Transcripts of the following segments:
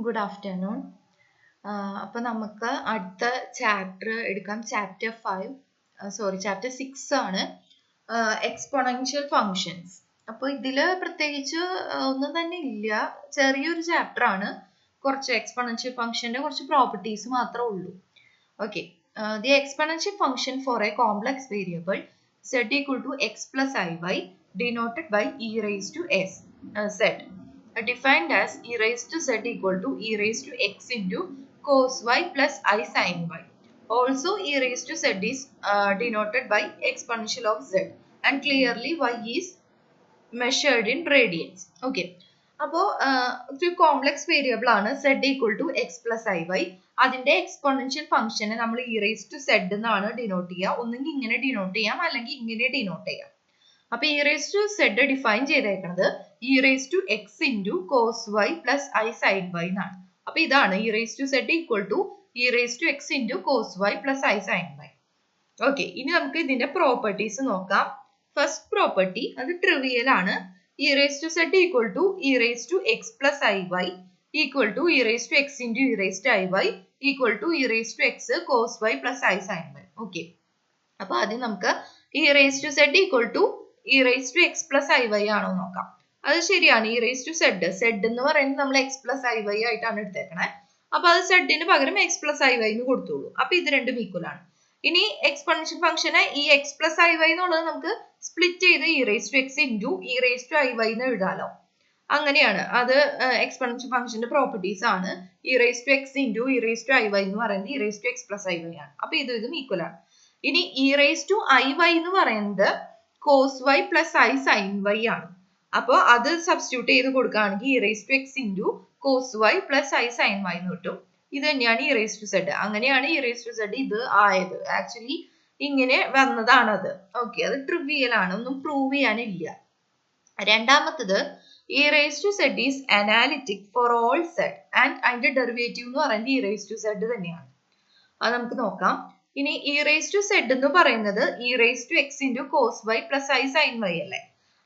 Good afternoon. അപ്പോൾ നമുക്ക് അടുത്ത ചാപ്റ്റർ എടുക്കാം. ചാപ്റ്റർ 6 ആണ് എക്സ്പോണൻഷ്യൽ ഫങ്ഷൻസ്. അപ്പോൾ ഇതിൽ പ്രത്യേകിച്ച് ഒന്നും തന്നെ ഇല്ല, ചെറിയൊരു ചാപ്റ്റർ ആണ്. കുറച്ച് എക്സ്പോണൻഷ്യൽ ഫംഗ്ഷന്റെ കുറച്ച് പ്രോപ്പർട്ടീസ് മാത്രമേ ഉള്ളൂ. Okay, the exponential function four A complex variable z equal to x plus iy denoted by e raised to z. Defined as e raised to z equal to e raised to x into cos y plus I sin y. Also e raised to z is denoted by exponential of z, and clearly y is measured in radians. Okay. അപ്പോൾ ഒരു complex variable ആണ് z equal to x plus iy. അതിന്റെ exponential ഫംഗ്ഷനെ നമ്മൾ e raised to z എന്നാണ് denote ചെയ്യുക. ഒന്നെങ്കിൽ ഇങ്ങനെ ഡിനോട്ട് ചെയ്യാം, അല്ലെങ്കിൽ ഇങ്ങനെ ഡിനോട്ട് ചെയ്യാം. അപ്പൊ e raised to z define ചെയ്തേക്കുന്നത് e raised to x into cos y plus I sin y എന്നാണ്. അപ്പൊ ഇതാണ് e raised to z equal to e raised to x into cos y plus I sin y. Okay, ഇനി നമുക്ക് ഇതിന്റെ properties നോക്കാം. First property അത് trivial ആണ്. e raised to z equal to e raised to x plus iy equal to e raised to x into e raised to iy equal to e raised to x cos y plus I sin y. Okay, അപ്പൊ ആദ്യം നമുക്ക് e raised to z equal to e raised to x plus iy ആണോ നോക്കാം. അത് ശരിയാണ്, e raised to z എന്ന് പറയുന്നത് നമ്മൾ x plus iy ആയിട്ടാണ് എടുത്തേക്കണേ. അപ്പൊ അത് z ന് പകരം x plus iy എന്ന് കൊടുത്തോളൂ. അപ്പൊ ഇത് രണ്ടും ഈക്വൽ ആണ്. ഇനി എക്സ്പോണൻഷ്യൽ ഫംഗ്ഷനെ ഈ x plus iy എന്നുള്ളത് നമുക്ക് സ്പ്ലിറ്റ് ചെയ്ത് e raised to x into e raised to iy എന്ന് എഴുതാലോ. അങ്ങനെയാണ്, അത് എക്സ്പോണൻഷ്യൽ ഫംഗ്ഷന്റെ പ്രോപ്പർട്ടീസ് ആണ്. e raised to x into e raised to iy എന്ന് പറയുന്നത് e raised to x plus iy ആണ്. അപ്പൊ ഇതും ഈക്വൽ ആണ്. ഇനി e raised to iy എന്ന് പറയുന്നത് cos y plus I sin y ആണ്. അപ്പോൾ അത് സബ്സ്റ്റിറ്റ്യൂട്ട് ചെയ്ത് കൊടുക്കുകയാണെങ്കിൽ e raised to x into cos y plus I sin y എന്ന് കിട്ടും. ഇത് തന്നെയാണ് e raised to z. അങ്ങനെയാണ് e raised to z ഇത് ആയത്. ആക്ച്വലി ഇങ്ങനെ വന്നതാണ് അത്. ഓക്കെ, അത് ട്രിവിയൽ ആണ്, ഒന്നും പ്രൂവ് ചെയ്യാനില്ല. രണ്ടാമത്തത് e raised to z is analytic for all z and അതിന്റെ ഡെറിവേറ്റീവ് എന്ന് പറയുന്നത് e raised to z തന്നെയാണ്. അത് നമുക്ക് നോക്കാം. ഇനി e raised to z എന്ന് പറയുന്നത് e raised to x into cos y plus I sin y അല്ലേ.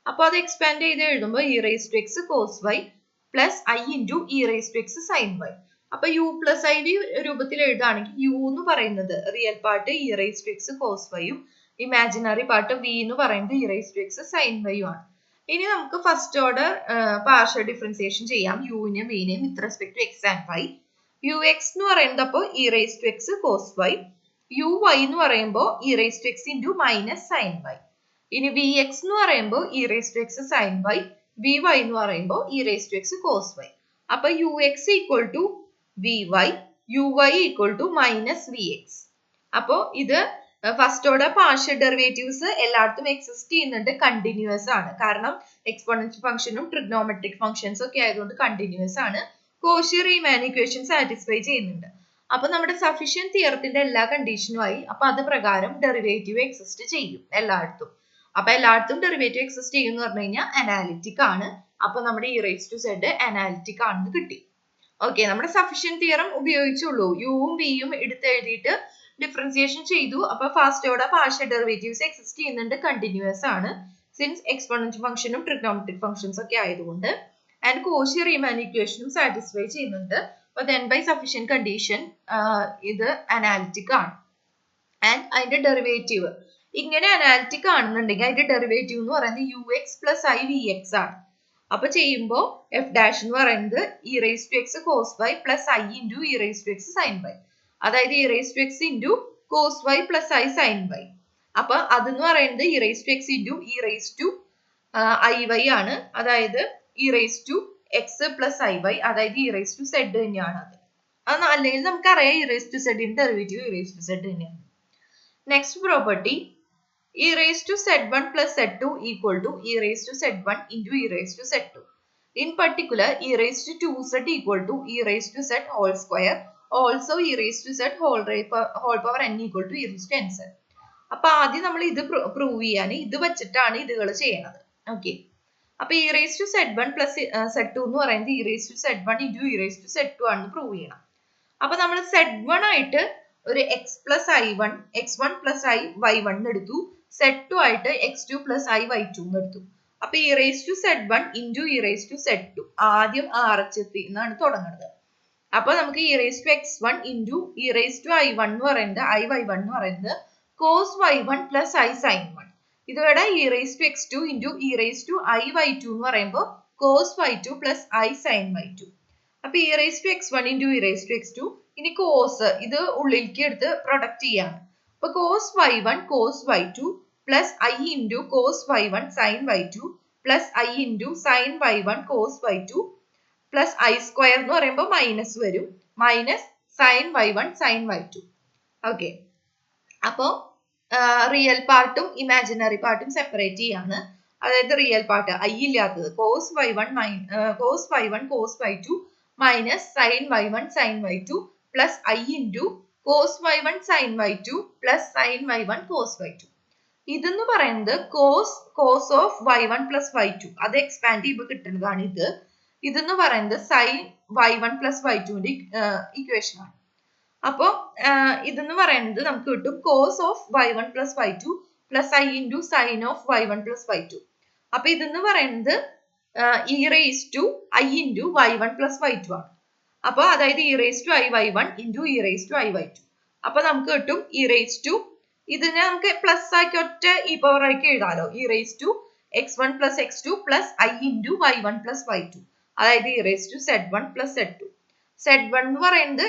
അപ്പൊ അത് എക്സ്പാൻഡ് ചെയ്ത് എഴുതുമ്പോൾ e raised to x cos y plus I into e raised to x sin y. അപ്പൊ u plus I രൂപത്തിൽ എഴുതുകയാണെങ്കിൽ u എന്ന് പറയുന്നത് real part e raised to x cos y യും ഇമാജിനറി പാർട്ട് v എന്ന് പറയുന്നത് e raised to x sin y യും ആണ്. ഇനി നമുക്ക് ഫസ്റ്റ് ഓർഡർ പാർഷ്യൽ ഡിഫറൻസിയേഷൻ ചെയ്യാം യുവിനെയും വിനെയും with respect to x and y. ux എന്ന് പറയുന്നത് അപ്പോൾ e raised to x cos y, uy എന്ന് പറയുമ്പോൾ e raised to x into minus sin y. ഇനി vx എന്ന് പറയുമ്പോൾ e raised to x sin y, vy എന്ന് പറയുമ്പോൾ e raised to x cos y. അപ്പൊ ux equal to vy, uy equal to minus vx. അപ്പോൾ ഇത് first order partial derivatives എല്ലായിടത്തും exist ചെയ്യുന്നുണ്ട്, കണ്ടിന്യൂസ് ആണ്. കാരണം എക്സ്പോണൻഷ്യൽ ഫംഗ്ഷനും ട്രിഗ്നോമെട്രിക് ഫംഗ്ഷൻസും ഒക്കെ ആയതുകൊണ്ട് കണ്ടിന്യൂസ് ആണ്. കോഷി റീമാൻ ഇക്വേഷൻ സാറ്റിസ്ഫൈ ചെയ്യുന്നുണ്ട്. അപ്പൊ നമ്മുടെ സഫിഷ്യന്റ് തിയറത്തിന്റെ എല്ലാ കണ്ടീഷനുമായി, അപ്പൊ അത് പ്രകാരം ഡെറിവേറ്റീവ് എക്സിസ്റ്റ് ചെയ്യും എല്ലായിടത്തും. അപ്പൊ എല്ലായിടത്തും ഡെറിവേറ്റീവ് എക്സിസ്റ്റ് ചെയ്യും എന്ന് പറഞ്ഞു കഴിഞ്ഞാൽ അനാലിറ്റിക് ആണ്. അപ്പൊ നമ്മുടെ e raised to z analytic ആണെന്ന് കിട്ടി. ഓക്കെ, നമ്മുടെ സഫിഷ്യന്റ് തിയറം ഉപയോഗിച്ചുള്ളൂ. യുവും വിയും എടുത്ത് എഴുതിയിട്ട് ഡിഫറൻസിയേഷൻ ചെയ്തു. അപ്പൊ first order partial derivatives exist ചെയ്യുന്നുണ്ട്, കണ്ടിന്യൂസ് ആണ്. സിൻസ് എക്സ്പോണൻഷ്യൽ ഫംഗ്ഷനും ട്രിഗ്നോമെട്രിക് ഫംഗ്ഷൻസ് ഒക്കെ ആയതുകൊണ്ട്. ആൻഡ് കോഷി റീമാൻ ഇക്വേഷനും സാറ്റിസ്ഫൈ ചെയ്യുന്നുണ്ട്. അപ്പൊ then by sufficient condition ഇത് അനാലിറ്റിക് ആണ്. ആൻഡ് അതിന്റെ ഡെറിവേറ്റീവ് ഇങ്ങനെ അനാലിറ്റിക് ആണെന്നുണ്ടെങ്കിൽ അതിന്റെ ഡെറിവേറ്റീവ് എന്ന് പറയുന്നത് ux plus I vx ആണ്. അപ്പൊ ചെയ്യുമ്പോൾ f dash എന്ന് പറയുന്നത് e raised to x cos y plus I into e raised to x sin y. അതായത് e raised to x into cos y plus I sin y. അപ്പൊ അതെന്ന് പറയുന്നത് e raised to x into e raised to iy ആണ്. അതായത് e raised to x plus iy, അതായത് e raised to z തന്നെയാണ് അത്. അല്ലെങ്കിൽ നമുക്കറിയാം e raised to z ന്റെ derivative e raised to z തന്നെയാണ്. Next property e raised to z1 plus z2 equal to e raised to z1 into e raised to z2. In particular, e raised to 2z equal to e raised to z whole square. Also e raised to z whole power n equal to e raised to nz. അപ്പൊ ആദ്യം നമ്മൾ ഇത് prove ചെയ്യാൻ ഇത് വെച്ചിട്ടാണ് ഇതുകൾ ചെയ്യണത്. Okay, അപ്പൊ e raised to z1 plus z2 എന്ന് പറയുന്നത് e raised to z1 into e raised to z2 ആണെന്ന് പ്രൂവ് ചെയ്യണം. അപ്പൊ നമ്മൾ z1 ആയിട്ട് ഒരു x plus i1, x1 plus i y1 എടുത്തു. z2 ആയിട്ട് x2 plus i y2 എടുത്തു. അപ്പൊ e raised to z1 into e raised to z2 ആദ്യം RHS എന്നാണ് തുടങ്ങുന്നത്. അപ്പൊ നമുക്ക് e raised to x1 into e raised to i1 എന്ന് പറയുന്നത് iy1 എന്ന് പറയുന്നത് cos y1 plus i sin 1. ഇതിവിടെ e raised to x2 into e raised to iy2 എന്ന് പറയുമ്പോൾ cos y2 plus i sin y2. അപ്പൊ e raised to x1 into e raised to x2 ഇനി cos ഇത് ഉള്ളിലേക്ക് എടുത്ത് പ്രൊഡക്റ്റ് ചെയ്യാണ്. അപ്പൊ cos y1 cos y2 plus i into cos y1 sin y2 plus i into sin y1 cos y2 plus i square എന്ന് പറയുമ്പോൾ minus വരും, minus sin y1 sin y2. Okay, അപ്പോ റിയൽ പാർട്ടും ഇമാജിനറി പാർട്ടും separate ചെയ്യാണ്. അതായത് real part I ഇല്ലാത്തത് cos y1 cos y2 minus sin y1 sin y2 plus i into cos y1 sin y2 plus sin y1 cos y2. ഇതെന്ന് പറയുന്നത് cos of y1 plus y2 അത് expand ചെയ്യുമ്പോൾ കിട്ടുന്നതാണ്. ഇതെന്ന് പറയുന്നത് sin y1 പ്ലസ് y2ന്റെ ഇക്വേഷൻ ആണ്. അപ്പൊ ഇതെന്ന് പറയുന്നത് നമുക്ക് കിട്ടും cos of y1 plus y2 plus i into sin of y1 plus y2. അപ്പൊ ഇതെന്ന് പറയുന്നത് e raised to i into y1 plus y2 ആണ്. അപ്പൊ അതായത് e raised to iy1 into e raised to iy2. അപ്പൊ നമുക്ക് കിട്ടും e raised to ഇതിനെ നമുക്ക് പ്ലസ് ആക്കി ഒറ്റ ഈ പവർ ആക്കി എഴുതാലോ, e raised to x1 plus x2 plus i into y1 plus y2. അതായത് e raised to z1 plus z2. z1 എന്ന് പറയുന്നത്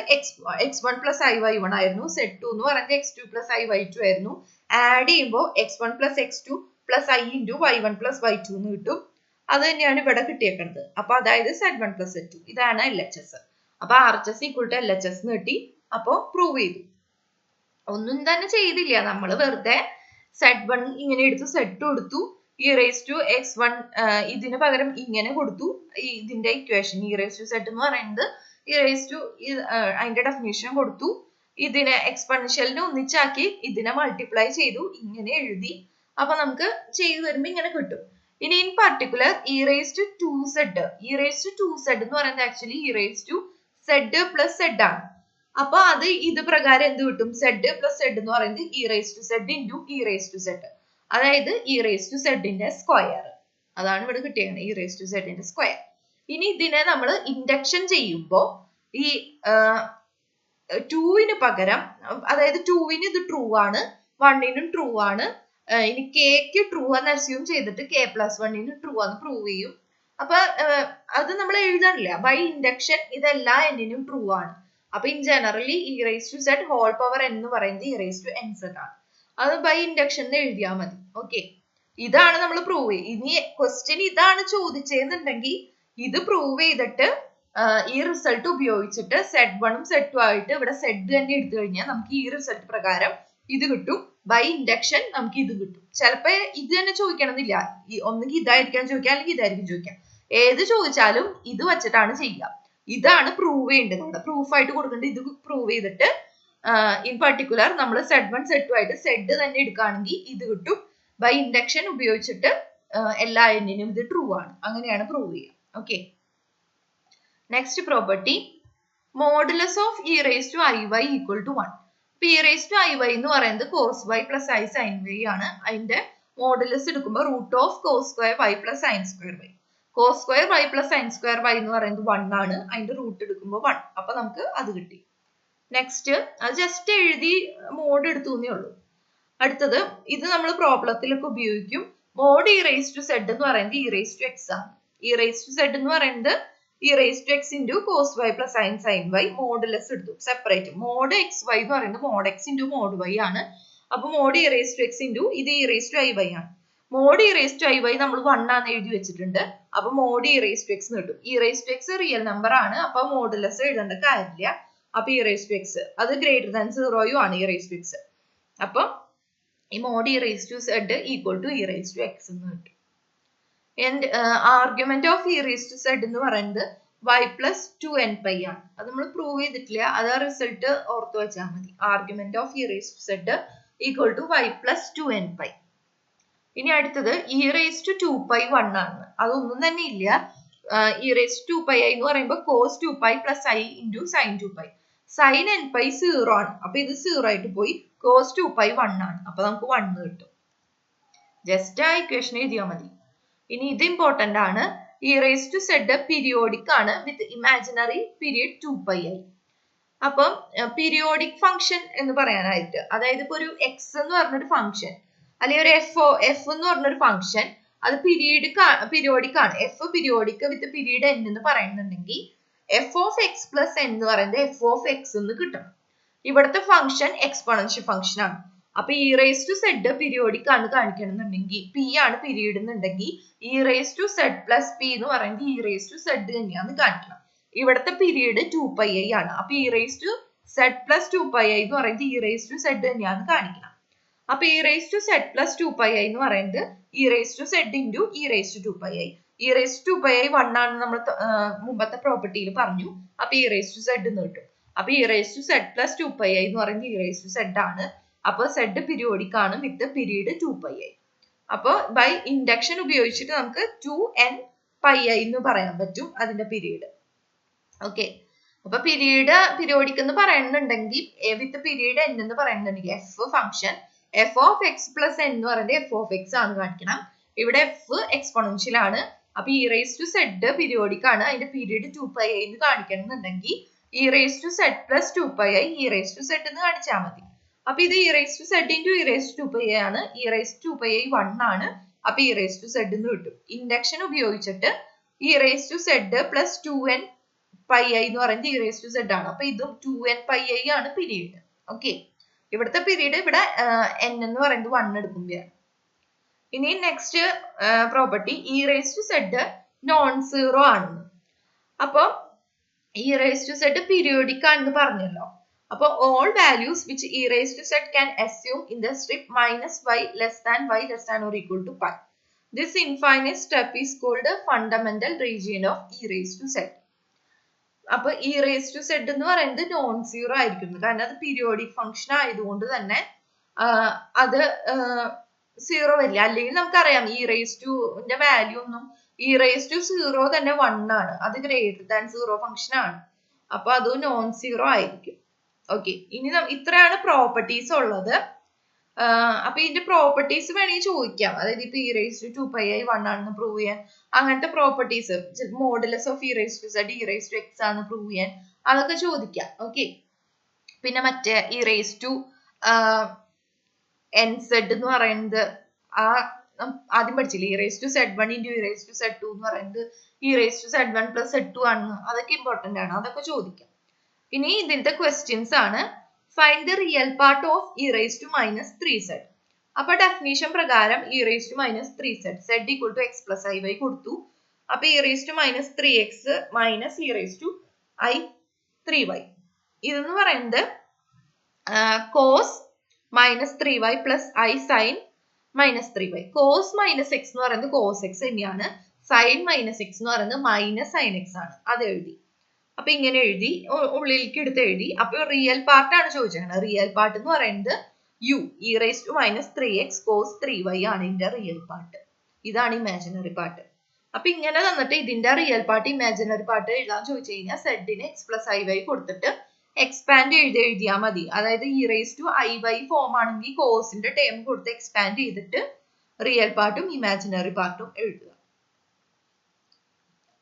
x1 plus iy1 ആയിരുന്നു, z2 എന്ന് പറയുന്നത് x2 plus iy2 ആയിരുന്നു. ആഡ് ചെയ്യുമ്പോൾ x1 plus x2 plus i into y1 plus y2 എന്ന് കിട്ടും. അത് തന്നെയാണ് ഇവിടെ കിട്ടിയേക്കുന്നത്. അപ്പൊ അതായത് z1 plus z2 ഇതാണ് LHS. അപ്പൊ RHS equal to LHS എന്ന് കിട്ടി. അപ്പൊ പ്രൂവ് ചെയ്തു. ഒന്നും തന്നെ ചെയ്തില്ല, നമ്മൾ വെറുതെ z1 ഇങ്ങനെ എടുത്തു, z2 എടുത്തു, e raised to x1 ഇതിന് പകരം ഇങ്ങനെ കൊടുത്തു. ഇതിന്റെ equation e raised to z എന്ന് പറയുന്നത് e raised to അതിന്റെ ഡെഫിനിഷൻ കൊടുത്തു. ഇതിനെ എക്സ്പൊണൻഷ്യലിനെ ഒന്നിച്ചാക്കി ഇതിനെ മൾട്ടിപ്ലൈ ചെയ്തു, ഇങ്ങനെ എഴുതി. അപ്പൊ നമുക്ക് ചെയ്തു വരുമ്പോ ഇങ്ങനെ കിട്ടും. ഇനി in particular e raised to 2z എന്ന് പറയുന്നത് actually e raised to z plus z ആണ്. അപ്പൊ അത് ഇത് പ്രകാരം എന്ത് കിട്ടും, z plus z എന്ന് പറയുന്നത് e raised to z into e raised to z. അതായത് e raised to z ന്റെ സ്ക്വയർ. അതാണ് ഇവിടെ കിട്ടിയത്, e raised to z ന്റെ സ്ക്വയർ. ഇനി ഇതിനെ നമ്മൾ ഇൻഡക്ഷൻ ചെയ്യുമ്പോൾ ഈ 2ന് പകരം, അതായത് 2ന് ഇത് ട്രൂ ആണ്, 1നും ട്രൂ ആണ്. ഇനി കെക്ക് ട്രൂ എന്ന് അസ്യൂം ചെയ്തിട്ട് k plus 1ന് ട്രൂ ആണെന്ന് പ്രൂവ് ചെയ്യും. അപ്പൊ അത് നമ്മൾ എഴുതാനില്ല, ബൈ ഇൻഡക്ഷൻ ഇതെല്ലാ n-നും ട്രൂ ആണ്. അപ്പൊ in generally e raised to z whole power n എന്ന് പറയുന്നത് e raised to nz ആണ്. അത് ബൈ ഇൻഡക്ഷൻ എഴുതിയാൽ മതി. ഓക്കെ, ഇതാണ് നമ്മൾ പ്രൂവ് ചെയ്യുക. ഇനി ക്വസ്റ്റ്യൻ ഇതാണ് ചോദിച്ചതെന്നുണ്ടെങ്കിൽ ഇത് പ്രൂവ് ചെയ്തിട്ട് ഈ റിസൾട്ട് ഉപയോഗിച്ചിട്ട് z1 ഉം z2 ആയിട്ട് ഇവിടെ z തന്നെ എടുത്തു കഴിഞ്ഞാൽ നമുക്ക് ഈ റിസൾട്ട് പ്രകാരം ഇത് കിട്ടും. ബൈ ഇൻഡക്ഷൻ നമുക്ക് ഇത് കിട്ടും. ചിലപ്പോ ഇത് തന്നെ ചോദിക്കണമെന്നില്ല, ഒന്നുകിൽ ഇതായിരിക്കാം ചോദിക്കാം, അല്ലെങ്കിൽ ഇതായിരിക്കും ചോദിക്കാം. ഏത് ചോദിച്ചാലും ഇത് വെച്ചിട്ടാണ് ചെയ്യുക. ഇതാണ് പ്രൂവ് ചെയ്യേണ്ടത്, നമ്മുടെ പ്രൂഫായിട്ട് കൊടുക്കേണ്ടത്. ഇത് പ്രൂവ് ചെയ്തിട്ട് ഇൻ പർട്ടിക്കുലർ നമ്മൾ z1 z2 ആയിട്ട് z തന്നെ എടുക്കുകയാണെങ്കിൽ ഇത് കിട്ടും. ബൈ ഇൻഡക്ഷൻ ഉപയോഗിച്ചിട്ട് എല്ലാ n-നും ഇത് ട്രൂ ആണ്. അങ്ങനെയാണ് പ്രൂവ് ചെയ്യുക. Okay, next property, modulus of e raised to iy equal to 1. അപ്പൊ e raised to iy എന്ന് പറയുന്നത് cos y plus i sin y ആണ്. അതിന്റെ മോഡുലസ് എടുക്കുമ്പോൾ root of cos square y plus sin square y. cos square y plus sin square y എന്ന് പറയുന്നത് 1 ആണ്. അതിന്റെ റൂട്ട് എടുക്കുമ്പോൾ 1. അപ്പൊ നമുക്ക് അത് കിട്ടി. നെക്സ്റ്റ്, അത് ജസ്റ്റ് എഴുതി മോഡ് എടുത്തു എന്നേ ഉള്ളൂ. അടുത്തത്, ഇത് നമ്മൾ പ്രോബ്ലത്തിലൊക്കെ ഉപയോഗിക്കും. Mod e raised to z എന്ന് പറയുന്നത് e raised to x ആണ്. e raised to z എന്ന് പറയുന്നത് e raised to x into cos y plus sin y modulus എടുത്തു സെപ്പറേറ്റ്. മോഡ് x y എന്ന് പറയുന്നത് mod x into mod y ആണ്. അപ്പൊ mod e raised to x into ഇത് e raised to iy ആണ്. Mod e raised to iy നമ്മൾ 1 ആണെന്ന് എഴുതി വെച്ചിട്ടുണ്ട്. അപ്പൊ mod e raised to x എന്ന് കിട്ടും. e raised to x real number ആണ്, അപ്പൊ മോഡുലസ് എഴുതേണ്ട കാര്യമില്ല. അപ്പൊ e raised to x അത് ഗ്രേറ്റർ ദാൻ 0 ആണ് e raised to x. അപ്പൊ ഈ mod e raised to z equal to e raised to x എന്ന് കിട്ടും. And argument of e raised to z എന്ന് പറയുന്നത് y plus 2n pi ആണ്. അത് നമ്മൾ പ്രൂവ് ചെയ്തിട്ടില്ല, അത് ആ റിസൾട്ട് ഓർത്ത് വെച്ചാൽ മതി. Argument of e raised to z equal to y plus 2n pi. ഇനി അടുത്തത് e raised to 2pi 1 ആണ്. അതൊന്നും തന്നെ ഇല്ല. e raised to 2pi i എന്ന് പറയുമ്പോൾ cos 2pi plus i into sin 2pi. sin n pi 0 ആണ്. അപ്പൊ ഇത് 0 ആയിട്ട് പോയി, cos 2pi 1 ആണ്. അപ്പൊ നമുക്ക് 1 കിട്ടും. ജസ്റ്റ് ആ ഇക്വേഷൻ എഴുതിയാൽ മതി. ഇനി ഇത് ഇമ്പോർട്ടന്റ് ആണ്. E raise to z periodic ആണ് വിത്ത് ഇമാജിനറി പീരിയഡ് 2πi. അപ്പം പീരിയോഡിക് ഫംഗ്ഷൻ എന്ന് പറയാനായിട്ട്, അതായത് ഇപ്പൊ ഒരു എക്സ് എന്ന് പറഞ്ഞൊരു ഫംഗ്ഷൻ അല്ലെങ്കിൽ ഒരു എഫ് എന്ന് പറഞ്ഞൊരു ഫംഗ്ഷൻ അത് പീരിയോഡിക് ആണ്. എഫ് പീരിയോഡിക് വിത്ത് പീരീഡ് എൻ എന്ന് പറയുന്നുണ്ടെങ്കിൽ F of X plus N എന്ന് പറയുന്നത് എഫ് ഓഫ് എക്സ് എന്ന് കിട്ടണം. ഇവിടുത്തെ ഫംഗ്ഷൻ എക്സ്പോണൻഷ്യൽ ഫംഗ്ഷൻ ആണ്. അപ്പൊ e raise to z periodic ആണ് കാണിക്കണമെന്നുണ്ടെങ്കിൽ, പി ആണ് പീരീഡ് എന്നുണ്ടെങ്കിൽ e raise to z plus p എന്ന് പറയുന്നത് ഇ റേസ് ടു സെഡ് തന്നെയാന്ന് കാണിക്കണം. ഇവിടുത്തെ പീരീഡ് 2πi ആണ്. അപ്പൊ e raise to z plus 2πi എന്ന് പറയുന്നത് ഇ റേസ് ടു സെഡ് തന്നെയാന്ന് കാണിക്കണം. അപ്പൊ e raise to z plus 2πi എന്ന് പറയുന്നത് e raise to z into e raise to 2πi. E raise to 2πi 1 ആണ് നമ്മൾ മുമ്പത്തെ പ്രോപ്പർട്ടിയിൽ പറഞ്ഞു. അപ്പൊ ഇ റേസ് ടു സെഡ് എന്ന് കിട്ടും. അപ്പൊ e raise to z plus 2πi എന്ന് പറയുന്നത് ഇ റേസ് ടു സെഡ് ആണ്. അപ്പൊ സെഡ് പീരിയോഡിക് ആണ് വിത്ത് പീരീഡ് 2πi. അപ്പൊ ബൈ ഇൻഡക്ഷൻ ഉപയോഗിച്ചിട്ട് നമുക്ക് 2nπi എന്ന് പറയാൻ പറ്റും അതിന്റെ പീരീഡ്. ഓക്കെ, അപ്പൊ പീരിയോഡിക് എന്ന് പറയുന്നുണ്ടെങ്കിൽ വിത്ത് പീരീഡ് എൻ എന്ന് പറയുന്നുണ്ടെങ്കിൽ F function F of X plus N എന്ന് പറയുന്നത് എഫ് ഓഫ് എക്സ് ആണ് കാണിക്കണം. ഇവിടെ എഫ് എക്സ്പോണൻഷ്യൽ ആണ്. അപ്പൊ e raise to z periodic ആണ്, അതിന്റെ പീരീഡ് 2πi എന്ന് കാണിക്കണം എന്നുണ്ടെങ്കിൽ e raise to z plus 2πi e raise to z എന്ന് കാണിച്ചാൽ മതി. അപ്പൊ ഇത് e raise to z into e raise to 2πi ആണ്. ഇ റേസ് ടു 2πi 1 ആണ്. അപ്പൊ ഇ റേസ് ടു സെഡ് എന്ന് കിട്ടും. ഇൻഡക്ഷൻ ഉപയോഗിച്ചിട്ട് e raise to z plus 2nπi എന്ന് പറയുന്നത് ഇ റേസ് ടു സെഡ് ആണ്. അപ്പൊ ഇതും 2nπi ആണ് പീരീഡ്. ഓക്കെ, ഇവിടുത്തെ പീരീഡ് ഇവിടെ എൻ എന്ന് പറയുന്നത് 1 എടുക്കുമ്പോഴാണ്. ഇനി next property e raise to z non zero ആണെന്ന്. അപ്പൊ e raise to z periodic ആണെന്ന് പറഞ്ഞല്ലോ. അപ്പൊ all values which e raise to z can assume in the strip minus y less than or equal to pi. This infinite step is called fundamental region of e raise to z. അപ്പൊ e raise to z എന്ന് പറയുന്നത് non zero ആയിരിക്കും. കാരണം അത് periodic function ആയതുകൊണ്ട് തന്നെ അത് zero വരില്ല. അല്ലെങ്കിൽ നമുക്കറിയാം ഇ റേസ് ടുന്റെ വാല്യൂ ഒന്നും ഇ റേസ് ടു സീറോ തന്നെ 1 ആണ്. അത് ഗ്രേറ്റർ ദാൻ സീറോ ഫംഗ്ഷൻ ആണ്. അപ്പൊ അത് നോൺ സീറോ ആയിരിക്കും. ഓക്കെ, ഇനി ഇത്രയാണ് പ്രോപ്പർട്ടീസ് ഉള്ളത്. അപ്പൊ ഇതിന്റെ പ്രോപ്പർട്ടീസ് വേണമെങ്കിൽ ചോദിക്കാം. അതായത് ഇപ്പൊ ഇ റേസ് ടു 2πi 1 ആണെന്ന് പ്രൂവ് ചെയ്യാൻ അങ്ങനത്തെ properties, modulus of e raise to z e raise to x ആണെന്ന് പ്രൂവ് ചെയ്യാൻ അതൊക്കെ ചോദിക്കാം. ഓക്കെ, പിന്നെ മറ്റേ e raise to n z എന്ന് പറയുന്നത് ആദ്യം പഠിച്ചില്ലേ, e raise to z 1 into e raise to z 2 എന്ന് പറയുന്നത് e raise to z 1 plus z 2 ആണ്. അതൊക്കെ ഇമ്പോർട്ടന്റ് ആണ്, അതൊക്കെ ചോദിക്കാം. ഇനി ഇതിന്റെ ക്വസ്റ്റ്യൻസ് ആണ്. Find the real part of e raise to minus 3z. അപ്പൊ ഡെഫിനിഷൻ പ്രകാരം e raise to minus 3z z equal to x plus i y കൊടുത്തു. അപ്പൊ e raise to minus 3x minus e raise to i 3y ഇതെന്ന് പറയുന്നത് cos minus 3y plus i sine minus 3y. Cos minus x എന്ന് പറയുന്നത് cos x തന്നെയാണ്. Sine minus x എന്ന് പറയുന്നത് minus sign X ആണ്. അത് എഴുതി. അപ്പൊ ഇങ്ങനെ എഴുതി, ഉള്ളിലേക്ക് എടുത്ത് എഴുതി. അപ്പൊ റിയൽ പാർട്ട് ആണ് ചോദിച്ചത്. റിയൽ പാർട്ട് എന്ന് പറയുന്നത് u e raise to minus 3x cos 3y ആണ് ഇതിന്റെ റിയൽ പാർട്ട്. ഇതാണ് ഇമാജിനറി പാർട്ട്. അപ്പൊ ഇങ്ങനെ തന്നിട്ട് ഇതിന്റെ റിയൽ പാർട്ട് ഇമാജിനറി പാർട്ട് എഴുതാൻ ചോദിച്ചു കഴിഞ്ഞാൽ സെഡിന് എക്സ് പ്ലസ് ഐ വൈ കൊടുത്തിട്ട് എക്സ്പാൻഡ് എഴുതിയാൽ മതി. അതായത് e raise to i y form ആണെങ്കിൽ കോസിന്റെ ടേം കൊടുത്ത് എക്സ്പാൻഡ് ചെയ്തിട്ട് റിയൽ പാർട്ടും ഇമാജിനറി പാർട്ടും എഴുതുക.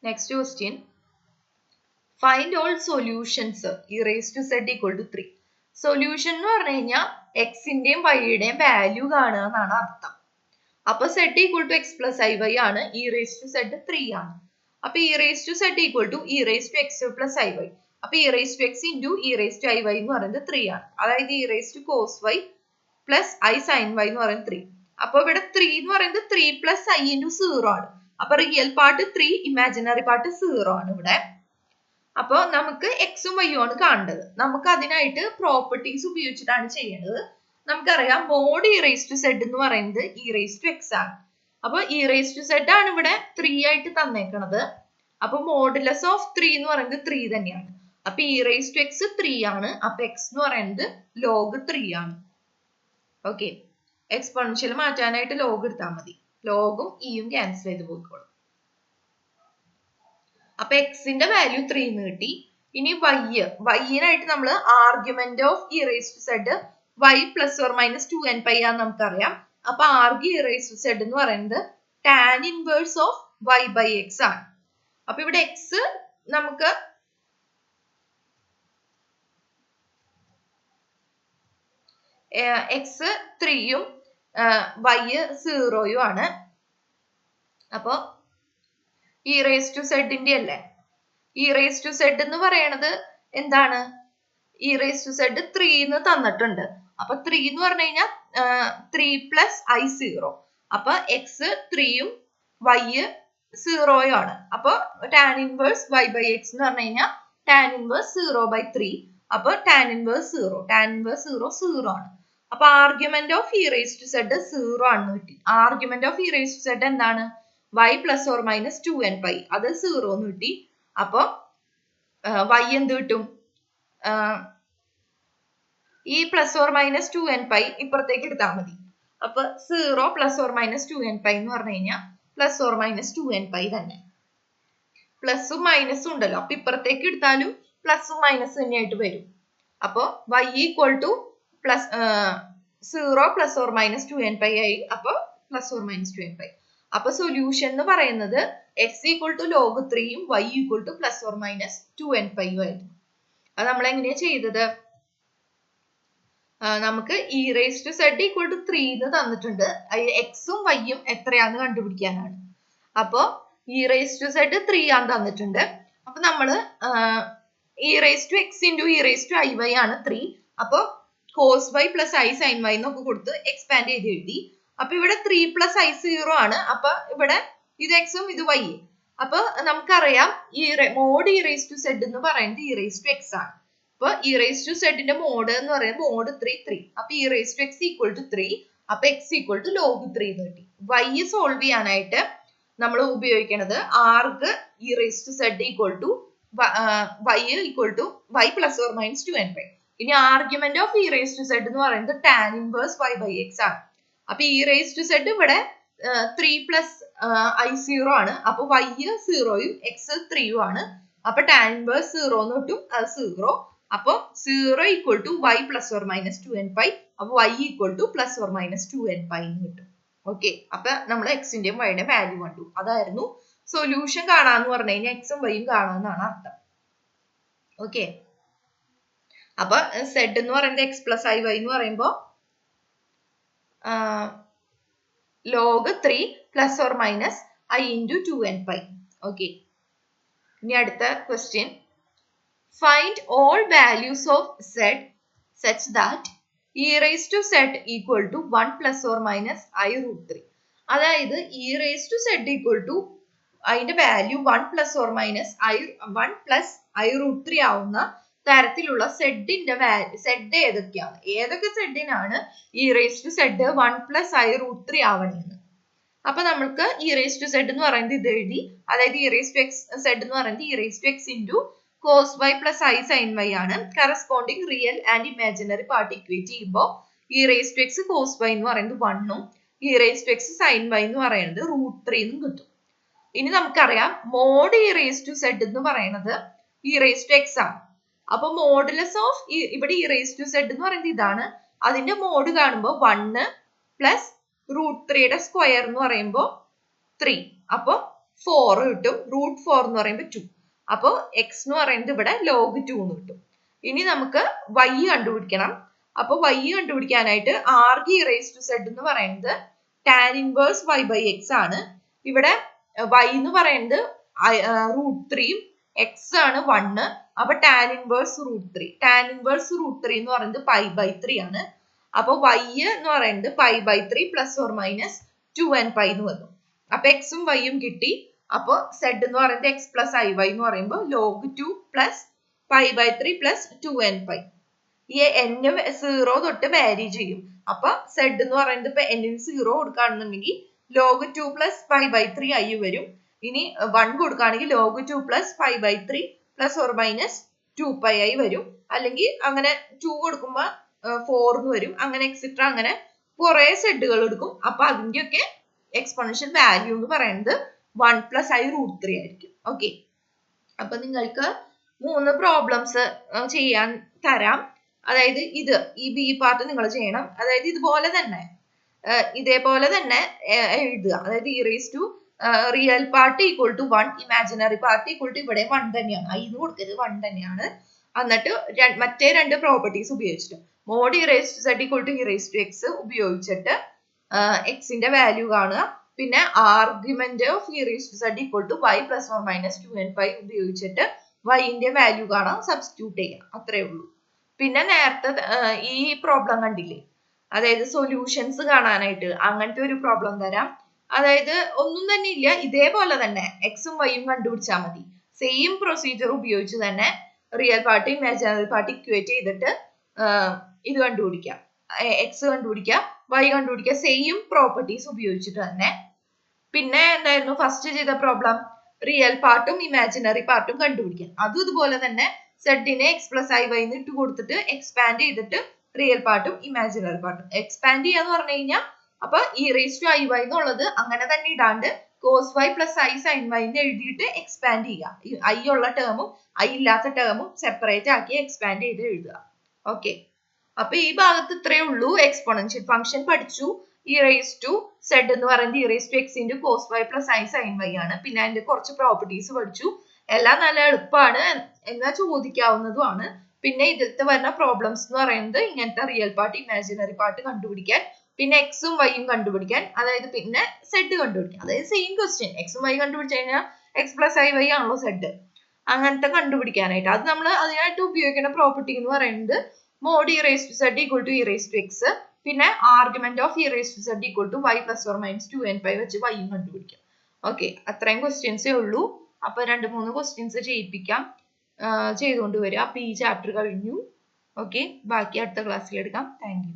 Next question, find all solutions e raise to z equal to 3. Solution എന്ന് പറഞ്ഞു കഴിഞ്ഞാൽ എക്സിന്റെയും വൈയുടെയും വാല്യൂ കാണുക എന്നാണ് അർത്ഥം. അപ്പൊ z equal to x plus i y ആണ്. ഇ റേസ് ടു സെഡ് 3 ആണ്. അപ്പൊ e raise to z equal to e raise to x plus i y. അപ്പൊ e raise to x into e raise to i y എന്ന് പറയുന്നത് 3 ആണ്. അതായത് e raise to cos y plus i sign y എന്ന് പറയുന്നത് 3. അപ്പൊ ഇവിടെ 3 എന്ന് പറയുന്നത് 3 പ്ലസ് ഐ ഇൻറ്റു 0 ആണ്. അപ്പൊ റിയൽ പാർട്ട് 3, ഇമാജിനറി പാർട്ട് 0 ആണ് ഇവിടെ. അപ്പൊ നമുക്ക് എക്സും വൈയും ആണ് കാണേണ്ടത്. നമുക്ക് അതിനായിട്ട് പ്രോപ്പർട്ടീസ് ഉപയോഗിച്ചിട്ടാണ് ചെയ്യേണ്ടത്. നമുക്കറിയാം mod e raise to z എന്ന് പറയുന്നത് ഇ റേസ് ടു എക്സ് ആണ്. അപ്പൊ ഇ റേസ് ടു സെഡ് ആണ് ഇവിടെ 3 ആയിട്ട് തന്നേക്കണത്. അപ്പൊ മോഡുലസ് ഓഫ് 3 എന്ന് പറയുന്നത് 3 തന്നെയാണ്. അപ്പൊ ഇ റേസ് ടു എക്സ് 3 ആണ്. അപ്പൊ എക്സ് എന്ന് പറയുന്നത് ലോഗ് 3 ആണ്. ഓക്കെ, എക്സ്പോണൻഷ്യൽ മാറ്റാനായിട്ട് ലോഗ് എടുത്താൽ മതി. ലോഗും ഇയും ക്യാൻസൽ ചെയ്ത് പോയിക്കോളും. അപ്പൊ എക്സിന്റെ വാല്യൂ 3 എന്ന് കിട്ടി. ഇനി വൈനായിട്ട് നമ്മൾ argument of e raise to z y plus or minus 2nπ ആണെന്ന് നമുക്കറിയാം. അപ്പൊ arg e raise to z എന്ന് പറയുന്നത് ടാൻ ഇൻവേഴ്സ് ഓഫ് y/x ആണ്. അപ്പൊ ഇവിടെ x നമുക്ക് x 3ഉം y 0 ആണ്. അപ്പൊ e raised to z ന്റെ അല്ലേ, e raised to z എന്ന് പറയണത് എന്താണ്? e raised to z 3 എന്ന് തന്നിട്ടുണ്ട്. അപ്പൊ 3 എന്ന് പറഞ്ഞു കഴിഞ്ഞാൽ 3 plus i0. അപ്പൊ x 3ഉം y 0 ആണ്. അപ്പൊ tan inverse y/x എന്ന് പറഞ്ഞു കഴിഞ്ഞാൽ tan inverse 0/3. അപ്പൊ tan inverse 0 0 ആണ്. അപ്പൊ argument of e raised to z 0 ആണെന്ന് കിട്ടി. Argument of e raised to z എന്താണ്? y plus or minus 2nπ. അത് 0 എന്ന് കിട്ടി. അപ്പൊ y എന്ത് കിട്ടും? ഈ പ്ലസ് ഓർ മൈനസ് 2nπ ഇപ്പുറത്തേക്ക് എടുത്താൽ മതി. അപ്പൊ 0 plus or minus 2nπ എന്ന് പറഞ്ഞു കഴിഞ്ഞാൽ പ്ലസ് ഓർ മൈനസ് 2nπ തന്നെ. പ്ലസും മൈനസും ഉണ്ടല്ലോ, അപ്പൊ ഇപ്പുറത്തേക്ക് എടുത്താലും പ്ലസും മൈനസും തന്നെയായിട്ട് വരും. അപ്പൊ y equal to 0 plus or minus 2nπ ആയി. അപ്പൊ പ്ലസ് ഓർ മൈനസ് 2nπ. അപ്പൊ സൊല്യൂഷൻ എന്ന് പറയുന്നത് x ഈക്വൽ ടു log 3ഉം y equal to plus or minus 2nπ ആയിരുന്നു. അത് നമ്മൾ എങ്ങനെയാ ചെയ്തത്? നമുക്ക് e raised to z equal to 3 എന്ന് തന്നിട്ടുണ്ട്. എക്സും വൈയും എത്രയാന്ന് കണ്ടുപിടിക്കാനാണ്. അപ്പൊ e raised to z 3 ആന്ന് തന്നിട്ടുണ്ട്. അപ്പൊ നമ്മള് e raised to x into e raised to iy ആണ് 3. അപ്പൊ cos y plus i sin y എന്നൊക്കെ കൊടുത്ത് എക്സ്പാൻഡ് ചെയ്ത് എഴുതി. അപ്പൊ ഇവിടെ 3 plus i0 ആണ്. അപ്പൊ ഇവിടെ ഇത് എക്സും ഇത് y. അപ്പൊ നമുക്കറിയാം mode e raised to z എന്ന് പറയുന്നത് e raised to x ആണ്. അപ്പൊ e raised to z ന്റെ മോഡ് എന്ന് പറയുന്നത് മോഡ് 3. അപ്പൊ e raised to x equal to 3. അപ്പൊ x ഈക്വൽ ടു log 3 എന്ന് കിട്ടി. y സോൾവ് ചെയ്യാനായിട്ട് നമ്മൾ ഉപയോഗിക്കുന്നത് arg e raised to z equal to y equal to y plus or minus 2nπ. ഇനി argument of e raised to z എന്ന് പറയുന്നത് tan inverse y/x ആണ്. അപ്പൊ e raised to z ഇവിടെ 3 പ്ലസ് i0 ആണ്. അപ്പൊ y 0ഉം x 3ഉം ആണ്. അപ്പൊ tan inverse 0 എന്ന് കിട്ടും. അത് 0. അപ്പൊ 0 equal to y plus or minus 2nπ. അപ്പൊ y equal to plus or minus 2nπ എന്ന് കിട്ടും. ഓക്കെ, അപ്പൊ നമ്മൾ എക്സിന്റെയും വൈയുടെ വാല്യൂ കണ്ടു. അതായിരുന്നു സൊല്യൂഷൻ കാണാന്ന് പറഞ്ഞു കഴിഞ്ഞാൽ എക്സും വൈയും കാണാന്നാണ് അർത്ഥം. ഓക്കെ, അപ്പൊ z എന്ന് പറയുന്നത് x പ്ലസ് i y എന്ന് പറയുമ്പോ log 3 plus or minus i into 2nπ. Okay, ഇനി അടുത്ത question. Find all values of z such that e raised to z equal to 1 plus or minus I root 3. അതായത് e raised to z equal to അതിന്റെ value 1 plus or minus 1 plus I root 3 ആവുന്ന തരത്തിലുള്ള z-ന്റെ value, z ഏതൊക്കെയാണ്, ഏതൊക്കെ z-നാണ് e raised to z 1 plus I root 3 ആവണമെന്ന്. അപ്പൊ നമ്മൾക്ക് e raised to z എന്ന് പറയുന്നത് ഇത് എഴുതി. അതായത് e raised to x z എന്ന് പറയുന്നത് e raised to x into cos y plus i sin y ആണ്. Corresponding real and imaginary part equate ചെയ്യുമ്പോൾ e raised to x cos y എന്ന് പറയുന്നത് 1ഉം e raised to x sin y എന്ന് പറയുന്നത് √3 എന്നും കിട്ടും. ഇനി നമുക്കറിയാം mode e raised to z എന്ന് പറയുന്നത് e raised to x ആണ്. അപ്പൊ മോഡുലസ് ഓഫ് ഇവിടെ e raised to z എന്ന് പറയുന്നത് ഇതാണ്. അതിന്റെ മോഡ് കാണുമ്പോൾ 1 പ്ലസ് √3യുടെ സ്ക്വയർ എന്ന് പറയുമ്പോൾ 3. അപ്പൊ 4 കിട്ടും. √4 എന്ന് പറയുമ്പോൾ 2. അപ്പൊ x എന്ന് പറയുന്നത് ഇവിടെ log 2 എന്ന് കിട്ടും. ഇനി നമുക്ക് y കണ്ടുപിടിക്കണം. അപ്പൊ y കണ്ടുപിടിക്കാനായിട്ട് arg e raised to z എന്ന് പറയുന്നത് tan inverse y/x ആണ്. ഇവിടെ y എന്ന് പറയുന്നത് √3ഉം x ആണ് 1. അപ്പൊ tan inverse √3. tan inverse √3 എന്ന് പറയുന്നത് π/3 ആണ്. അപ്പൊ y എന്ന് പറയുന്നത് π/3 പ്ലസ് ഓർ മൈനസ് 2nπ എന്ന് വന്നു. അപ്പൊ എക്സും വൈയും കിട്ടി. അപ്പൊ z എന്ന് പറയുന്നത് x പ്ലസ് i y എന്ന് പറയുമ്പോൾ log 2 പ്ലസ് π/3 പ്ലസ് 2nπ. ഈ n 0 തൊട്ട് വാരി ചെയ്യും. അപ്പൊ z എന്ന് പറയുന്നത് ഇപ്പൊ n ന് 0 കൊടുക്കുകയാണെന്നുണ്ടെങ്കിൽ log 2 പ്ലസ് π/3 i വരും. ഇനി 1 കൊടുക്കുകയാണെങ്കിൽ log 2 plus π/3 plus or minus 2π i വരും. അല്ലെങ്കിൽ അങ്ങനെ 2 കൊടുക്കുമ്പോൾ 4 എന്ന് വരും. അങ്ങനെ എക്സെട്ര അങ്ങനെ കുറെ സെഡുകൾ എടുക്കും. അപ്പൊ അതിന്റെയൊക്കെ എക്സ്പോണൻഷ്യൽ വാല്യൂ എന്ന് പറയുന്നത് 1 plus I root 3 ആയിരിക്കും. ഓക്കെ, അപ്പൊ നിങ്ങൾക്ക് 3 പ്രോബ്ലംസ് ചെയ്യാൻ തരാം. അതായത് ഈ ബി പാർട്ട് നിങ്ങൾ ചെയ്യണം. അതായത് ഇതേപോലെ തന്നെ എഴുതുക. അതായത് e raised to real part equal to 1, imaginary part equal to ഇവിടെ 1 തന്നെയാണ്. ഐ എന്ന് കൊടുക്കരുത്, 1 തന്നെയാണ്. എന്നിട്ട് മറ്റേ രണ്ട് പ്രോപ്പർട്ടീസ് ഉപയോഗിച്ചിട്ട് mod e raise to z equal to e raise to x ഉപയോഗിച്ചിട്ട് എക്സിന്റെ വാല്യൂ കാണുക. പിന്നെ argument of e raise to z equal to y plus or minus 2n5 ഉപയോഗിച്ചിട്ട് yന്റെ വാല്യൂ കാണാം, സബ്സ്റ്റിറ്റ്യൂട്ട് ചെയ്യാം. അത്രേ ഉള്ളൂ. പിന്നെ നേരത്തെ ഈ പ്രോബ്ലം കണ്ടില്ലേ, അതായത് സൊല്യൂഷൻസ് കാണാനായിട്ട് അങ്ങനത്തെ ഒരു പ്രോബ്ലം തരാം. അതായത് ഒന്നും തന്നെ ഇല്ല, ഇതേപോലെ തന്നെ എക്സും വൈയും കണ്ടുപിടിച്ചാൽ മതി. സെയിം പ്രൊസീജിയർ ഉപയോഗിച്ച് തന്നെ real part imaginary part equate ചെയ്തിട്ട് ഇത് കണ്ടുപിടിക്കാം, എക്സ് കണ്ടുപിടിക്കാം, വൈ കണ്ടുപിടിക്കാം, സെയിം പ്രോപ്പർട്ടീസ് ഉപയോഗിച്ചിട്ട് തന്നെ. പിന്നെ എന്തായിരുന്നു ഫസ്റ്റ് ചെയ്ത പ്രോബ്ലം, റിയൽ പാർട്ടും ഇമാജിനറി പാർട്ടും കണ്ടുപിടിക്കാം. അതും ഇതുപോലെ തന്നെ സെഡിനെ എക്സ് പ്ലസ് ഐ വൈ ഇട്ട് കൊടുത്തിട്ട് എക്സ്പാൻഡ് ചെയ്തിട്ട് റിയൽ പാർട്ടും ഇമാജിനറി പാർട്ടും എക്സ്പാൻഡ് ചെയ്യാന്ന് പറഞ്ഞു കഴിഞ്ഞാൽ അപ്പൊ e raise to i y എന്നുള്ളത് അങ്ങനെ തന്നെ ഇടാണ്ട് cos y plus i sign y എന്ന് എഴുതിയിട്ട് എക്സ്പാൻഡ് ചെയ്യുക. ഐ ഉള്ള ടേമും ഐ ഇല്ലാത്ത ടേമും സെപ്പറേറ്റ് ആക്കി എക്സ്പാൻഡ് ചെയ്ത് എഴുതുക. ഓക്കെ, അപ്പൊ ഈ ഭാഗത്ത് ഇത്രയേ ഉള്ളൂ. എക്സ്പോണൻഷ്യൽ ഫംഗ്ഷൻ പഠിച്ചു. ഇ റേസ് ടു സെഡ് എന്ന് പറയുന്നത് e raise to x into cos y plus i sign y ആണ്. പിന്നെ അതിന്റെ കുറച്ച് പ്രോപ്പർട്ടീസ് പഠിച്ചു. എല്ലാം നല്ല എളുപ്പമാണ്, എന്നാൽ ചോദിക്കാവുന്നതുമാണ്. പിന്നെ ഇതിലത്തെ വരുന്ന പ്രോബ്ലംസ് എന്ന് പറയുന്നത് ഇങ്ങനത്തെ റിയൽ പാർട്ട് ഇമാജിനറി പാർട്ട് കണ്ടുപിടിക്കാൻ, പിന്നെ എക്സും വൈയും കണ്ടുപിടിക്കാൻ, അതായത് പിന്നെ സെഡ് കണ്ടുപിടിക്കാൻ. അതായത് സെയിം ക്വസ്റ്റ്യൻ, എക്സും വൈ കണ്ടുപിടിച്ചു കഴിഞ്ഞാൽ എക്സ് പ്ലസ് ഐ വൈ ആണല്ലോ സെഡ്, അങ്ങനത്തെ കണ്ടുപിടിക്കാനായിട്ട്. അത് നമ്മൾ അതിനായിട്ട് ഉപയോഗിക്കുന്ന പ്രോപ്പർട്ടി എന്ന് പറയുന്നത് mod e raise to z equal to e raise to x, പിന്നെ argument of e raise to z equal to y plus or minus 2n5 വെച്ച് വൈയും കണ്ടുപിടിക്കാം. ഓക്കെ, അത്രയും ക്വസ്റ്റ്യൻസേ ഉള്ളൂ. അപ്പൊ 2-3 ക്വസ്റ്റ്യൻസ് ചെയ്യിപ്പിക്കാം, ചെയ്തുകൊണ്ട് വരിക. അപ്പൊ ഈ ചാപ്റ്റർ കഴിഞ്ഞു. ഓക്കെ, ബാക്കി അടുത്ത ക്ലാസ്സിൽ എടുക്കാം. Thank you.